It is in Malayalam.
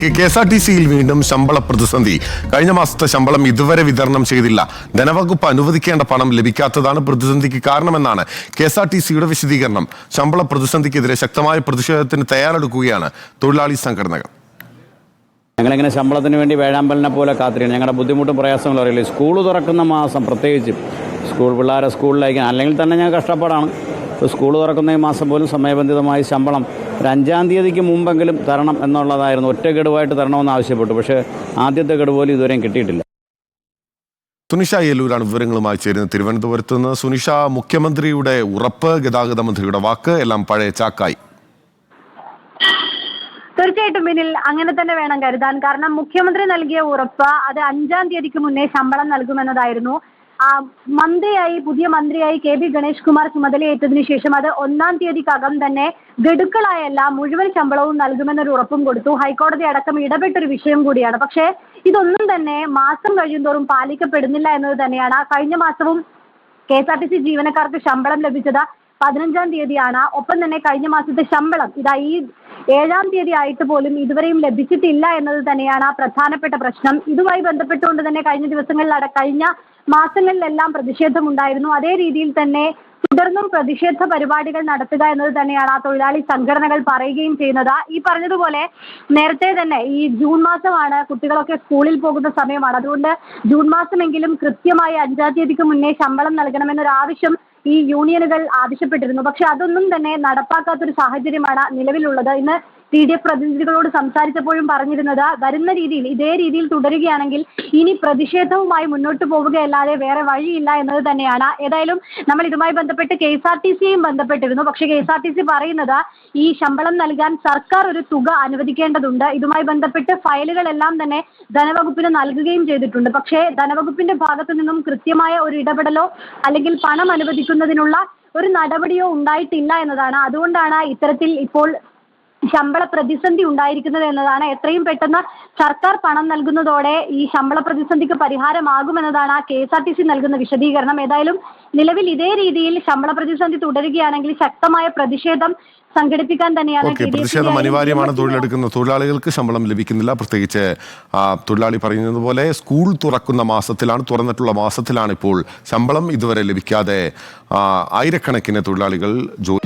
KSRTCയിൽ വീണ്ടും ശമ്പള പ്രതിസന്ധി. കഴിഞ്ഞ മാസത്തെ ശമ്പളം ഇതുവരെ വിതരണം ചെയ്തില്ല. ധനവകുപ്പ് അനുവദിക്കേണ്ട പണം ലഭിക്കാത്തതാണ് പ്രതിസന്ധിക്ക് കാരണമെന്നാണ് KSRTCയുടെ വിശദീകരണം. ശമ്പള പ്രതിസന്ധിക്കെതിരെ ശക്തമായ പ്രതിഷേധത്തിന് തയ്യാറെടുക്കുകയാണ് തൊഴിലാളി സംഘടനകൾ. ഞങ്ങളിങ്ങനെ ശമ്പളത്തിന് വേണ്ടി വേഴാമ്പലിനെ പോലെ കാത്തിരിക്കണം. ഞങ്ങളുടെ ബുദ്ധിമുട്ടും പ്രയാസങ്ങളും അറിയില്ല. സ്കൂൾ തുറക്കുന്ന മാസം പ്രത്യേകിച്ചും പിള്ളേരെ സ്കൂളിലേക്ക് അല്ലെങ്കിൽ തന്നെ ഞങ്ങൾ കഷ്ടപ്പാടാണ്. സ്കൂൾ തുറക്കുന്ന ഈ മാസം പോലും സമയബന്ധിതമായി ശമ്പളം ഒരു 5-ാം തീയതിക്ക് മുമ്പെങ്കിലും തരണം എന്നുള്ളതായിരുന്നു. ഒറ്റ ഗഡുവായിട്ട് തരണമെന്ന് ആവശ്യപ്പെട്ടു. പക്ഷേ ആദ്യത്തെ ഗഡു പോലും ഇതുവരെയും കിട്ടിയിട്ടില്ല. സുനിഷ യേലൂരാണ് വിവരങ്ങളുമായി ചേരുന്നത് തിരുവനന്തപുരത്ത് നിന്ന്. സുനിഷ, മുഖ്യമന്ത്രിയുടെ ഉറപ്പ്, ഗതാഗത മന്ത്രിയുടെ വാക്ക് എല്ലാം പഴയ ചാക്കായി. തീർച്ചയായിട്ടും പിന്നിൽ അങ്ങനെ തന്നെ വേണം കരുതാൻ. കാരണം മുഖ്യമന്ത്രി നൽകിയ ഉറപ്പ് അത് 5-ാം തീയതിക്ക് മുന്നേ ശമ്പളം നൽകുമെന്നതായിരുന്നു. പുതിയ മന്ത്രിയായി KB ഗണേഷ് കുമാർ ചുമതലയേറ്റതിനു ശേഷം അത് 1-ാം തീയതിക്കകം തന്നെ ഗഡുക്കളായല്ല മുഴുവൻ ശമ്പളവും നൽകുമെന്നൊരു ഉറപ്പും കൊടുത്തു. ഹൈക്കോടതി അടക്കം ഇടപെട്ടൊരു വിഷയം കൂടിയാണ്. പക്ഷേ ഇതൊന്നും തന്നെ മാസം കഴിയുന്തോറും പാലിക്കപ്പെടുന്നില്ല എന്നത് തന്നെയാണ്. കഴിഞ്ഞ മാസവും KSRTC ജീവനക്കാർക്ക് ശമ്പളം ലഭിച്ചത് 15-ാം തീയതിയാണ്. ഒപ്പം തന്നെ കഴിഞ്ഞ മാസത്തെ ശമ്പളം ഈ 7-ാം തീയതി ആയിട്ട് പോലും ഇതുവരെയും ലഭിച്ചിട്ടില്ല എന്നത് തന്നെയാണ് പ്രധാനപ്പെട്ട പ്രശ്നം. ഇതുമായി ബന്ധപ്പെട്ടുകൊണ്ട് തന്നെ കഴിഞ്ഞ മാസങ്ങളിലെല്ലാം പ്രതിഷേധമുണ്ടായിരുന്നു. അതേ രീതിയിൽ തന്നെ തുടർന്നും പ്രതിഷേധ പരിപാടികൾ നടത്തുക എന്നത് തന്നെയാണ് തൊഴിലാളി സംഘടനകൾ പറയുകയും ചെയ്യുന്നത്. ഈ പറഞ്ഞതുപോലെ നേരത്തെ തന്നെ ഈ ജൂൺ മാസമാണ്, കുട്ടികളൊക്കെ സ്കൂളിൽ പോകുന്ന സമയമാണ്. അതുകൊണ്ട് ജൂൺ മാസമെങ്കിലും കൃത്യമായി 5-ാം തീയതിക്ക് മുന്നേ ശമ്പളം നൽകണമെന്നൊരു ആവശ്യം ഈ യൂണിയനുകൾ ആവശ്യപ്പെട്ടിരുന്നു. പക്ഷെ അതൊന്നും തന്നെ നടപ്പാക്കാത്തൊരു സാഹചര്യമാണ് നിലവിലുള്ളത്. ഇന്ന് TDF പ്രതിനിധികളോട് സംസാരിച്ചപ്പോഴും പറഞ്ഞിരുന്നത് വരുന്ന രീതിയിൽ ഇതേ രീതിയിൽ തുടരുകയാണെങ്കിൽ ഇനി പ്രതിഷേധവുമായി മുന്നോട്ട് പോവുകയല്ലാതെ വേറെ വഴിയില്ല എന്നത് തന്നെയാണ്. ഏതായാലും നമ്മൾ ഇതുമായി ബന്ധപ്പെട്ട് KSRTCയും ബന്ധപ്പെട്ടിരുന്നു. പക്ഷെ KSRTC പറയുന്നത് ഈ ശമ്പളം നൽകാൻ സർക്കാർ ഒരു തുക അനുവദിക്കേണ്ടതുണ്ട്. ഇതുമായി ബന്ധപ്പെട്ട് ഫയലുകളെല്ലാം തന്നെ ധനവകുപ്പിന് നൽകുകയും ചെയ്തിട്ടുണ്ട്. പക്ഷേ ധനവകുപ്പിന്റെ ഭാഗത്തു നിന്നും കൃത്യമായ ഒരു ഇടപെടലോ അല്ലെങ്കിൽ പണം അനുവദിക്കുന്നതിനുള്ള ഒരു നടപടിയോ ഉണ്ടായിട്ടില്ല എന്നതാണ്. അതുകൊണ്ടാണ് ഇത്തരത്തിൽ ഇപ്പോൾ ശമ്പള പ്രതിസന്ധി ഉണ്ടായിരിക്കുന്നത് എന്നതാണ്. എത്രയും പെട്ടെന്ന് സർക്കാർ പണം നൽകുന്നതോടെ ഈ ശമ്പള പ്രതിസന്ധിക്ക് പരിഹാരമാകുമെന്നതാണ് KSRTC നൽകുന്ന വിശദീകരണം. ഏതായാലും നിലവിൽ ഇതേ രീതിയിൽ ശമ്പള പ്രതിസന്ധി തുടരുകയാണെങ്കിൽ ശക്തമായ പ്രതിഷേധം സംഘടിപ്പിക്കാൻ തന്നെയാണ്. പ്രതിഷേധം അനിവാര്യമാണ്. തൊഴിലാളികൾക്ക് ശമ്പളം ലഭിക്കുന്നില്ല. പ്രത്യേകിച്ച് തൊഴിലാളി പറയുന്നത് പോലെ സ്കൂൾ തുറന്നിട്ടുള്ള മാസത്തിലാണ് ഇപ്പോൾ ശമ്പളം ഇതുവരെ ലഭിക്കാതെ ആയിരക്കണക്കിന് തൊഴിലാളികൾ ജോലി